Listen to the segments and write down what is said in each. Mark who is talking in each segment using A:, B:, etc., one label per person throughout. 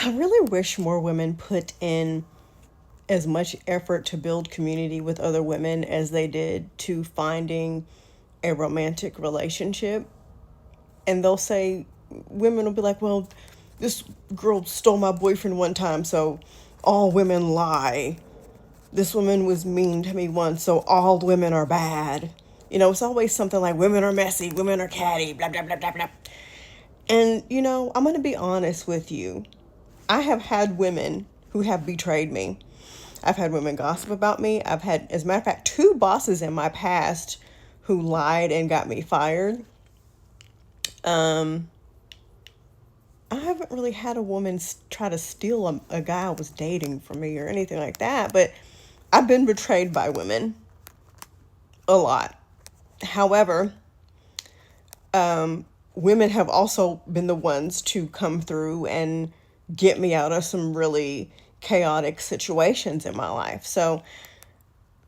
A: I really wish more women put in as much effort to build community with other women as they did to finding a romantic relationship. And they'll say, women will be like, well, this girl stole my boyfriend one time, so all women lie. This woman was mean to me once, so all women are bad. It's always something like women are messy, women are catty, blah, blah, blah, blah, blah. And, I'm going to be honest with you. I have had women who have betrayed me. I've had women gossip about me. I've had, as a matter of fact, two bosses in my past who lied and got me fired. I haven't really had a woman try to steal a guy I was dating from me or anything like that, but I've been betrayed by women a lot. However, women have also been the ones to come through and get me out of some really chaotic situations in my life. So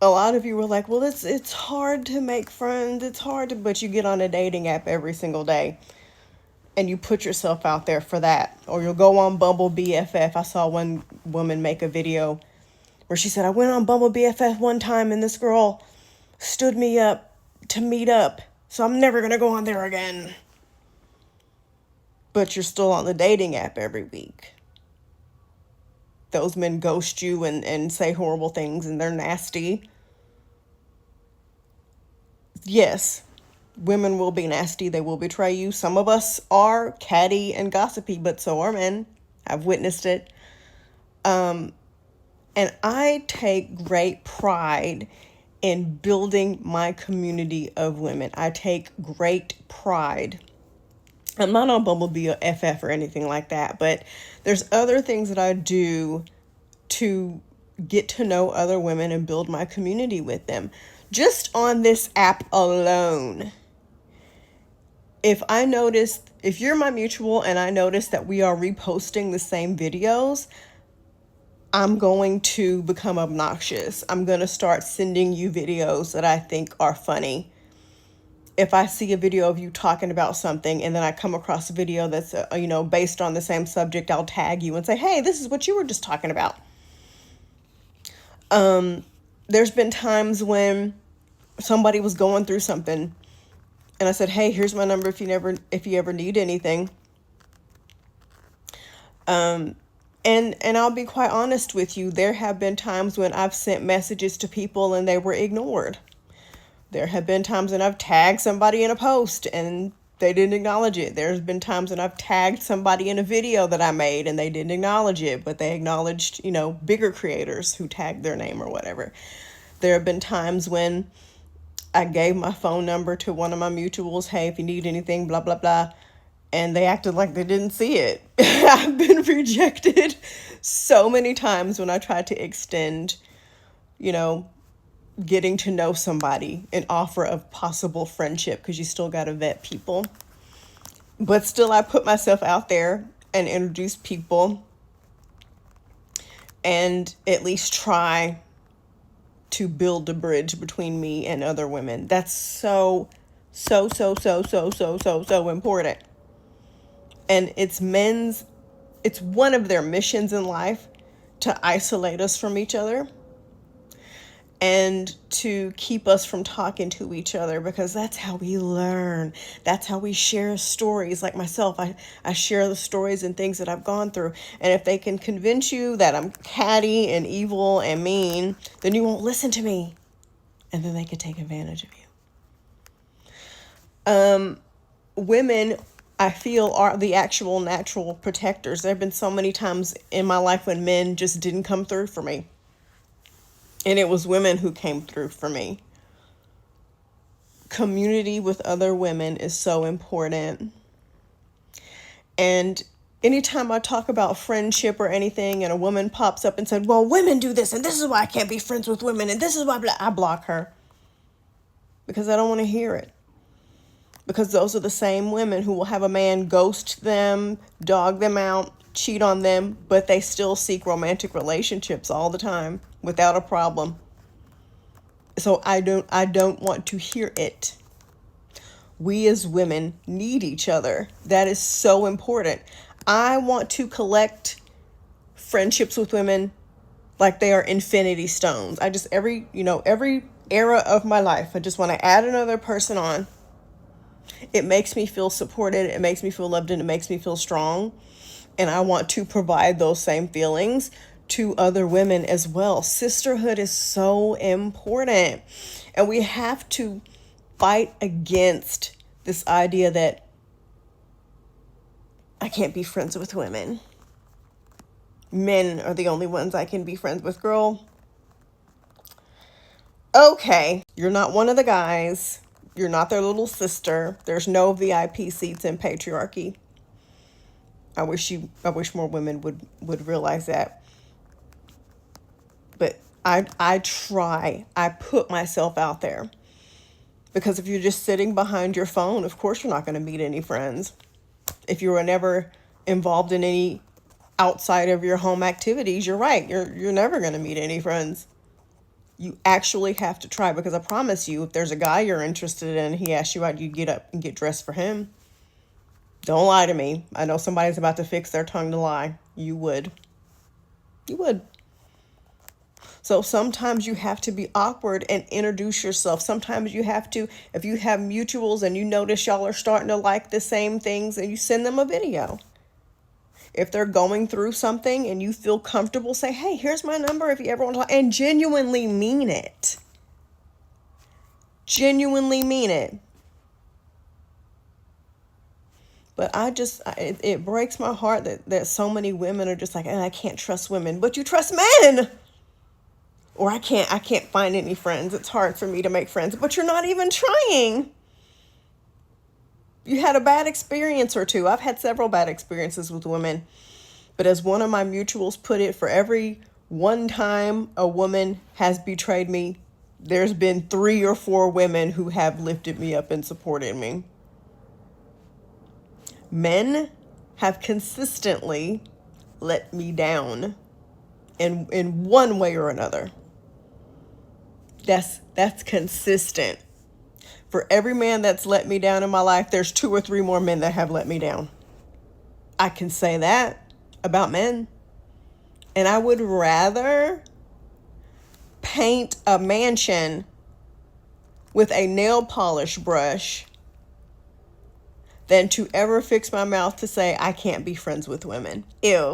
A: a lot of you were like, well, it's hard to make friends. It's hard to, but you get on a dating app every single day and you put yourself out there for that. Or you'll go on Bumble BFF. I saw one woman make a video where she said, I went on Bumble BFF one time and this girl stood me up to meet up, so I'm never going to go on there again. But you're still on the dating app every week. Those men ghost you and say horrible things, and they're nasty. Yes, women will be nasty. They will betray you. Some of us are catty and gossipy, but so are men. I've witnessed it. And I take great pride in building my community of women. I take great pride. I'm not on Bumblebee or FF or anything like that, but there's other things that I do to get to know other women and build my community with them. Just on this app alone, if you're my mutual and I notice that we are reposting the same videos, I'm going to become obnoxious. I'm going to start sending you videos that I think are funny. If I see a video of you talking about something and then I come across a video that's, based on the same subject, I'll tag you and say, hey, this is what you were just talking about. There's been times when somebody was going through something and I said, hey, here's my number if you ever need anything. And I'll be quite honest with you. There have been times when I've sent messages to people and they were ignored. There have been times when I've tagged somebody in a post and they didn't acknowledge it. There's been times when I've tagged somebody in a video that I made and they didn't acknowledge it, but they acknowledged, bigger creators who tagged their name or whatever. There have been times when I gave my phone number to one of my mutuals. Hey, if you need anything, blah, blah, blah. And they acted like they didn't see it. I've been rejected so many times when I tried to extend, getting to know somebody, an offer of possible friendship, because you still got to vet people. But still, I put myself out there and introduce people and at least try to build a bridge between me and other women. That's so important. And it's one of their missions in life to isolate us from each other and to keep us from talking to each other, because that's how we learn. That's how we share stories. Like myself, I share the stories and things that I've gone through. And if they can convince you that I'm catty and evil and mean, then you won't listen to me. And then they could take advantage of you. Women, I feel, are the actual natural protectors. There have been so many times in my life when men just didn't come through for me. And it was women who came through for me. Community with other women is so important. And anytime I talk about friendship or anything and a woman pops up and said, well, women do this and this is why I can't be friends with women and this is why I block her. Because I don't want to hear it. Because those are the same women who will have a man ghost them, dog them out, cheat on them, but they still seek romantic relationships all the time without a problem. So I don't want to hear it. We as women need each other. That is so important. I want to collect friendships with women like they are infinity stones. I just, every era of my life, I just want to add another person on. It makes me feel supported, it makes me feel loved, and it makes me feel strong. And I want to provide those same feelings to other women as well. Sisterhood is so important. And we have to fight against this idea that I can't be friends with women. Men are the only ones I can be friends with. Girl, okay, you're not one of the guys. You're not their little sister. There's no VIP seats in patriarchy. I wish more women would realize that. But I put myself out there. Because if you're just sitting behind your phone, of course you're not going to meet any friends. If you were never involved in any outside of your home activities, you're right. You're never going to meet any friends. You actually have to try, because I promise you, if there's a guy you're interested in, he asks you out, you get up and get dressed for him. Don't lie to me. I know somebody's about to fix their tongue to lie. You would. You would. So sometimes you have to be awkward and introduce yourself. Sometimes you have to, if you have mutuals and you notice y'all are starting to like the same things, and you send them a video. If they're going through something and you feel comfortable, say, hey, here's my number if you ever want to talk, and genuinely mean it. Genuinely mean it. But it breaks my heart that so many women are just like, I can't trust women. But you trust men. Or I can't find any friends. It's hard for me to make friends. But you're not even trying. You had a bad experience or two. I've had several bad experiences with women. But as one of my mutuals put it, for every one time a woman has betrayed me, there's been 3 or 4 women who have lifted me up and supported me. Men have consistently let me down in one way or another. That's consistent. For every man that's let me down in my life, there's 2 or 3 more men that have let me down. I can say that about men. And I would rather paint a mansion with a nail polish brush than to ever fix my mouth to say I can't be friends with women. Ew.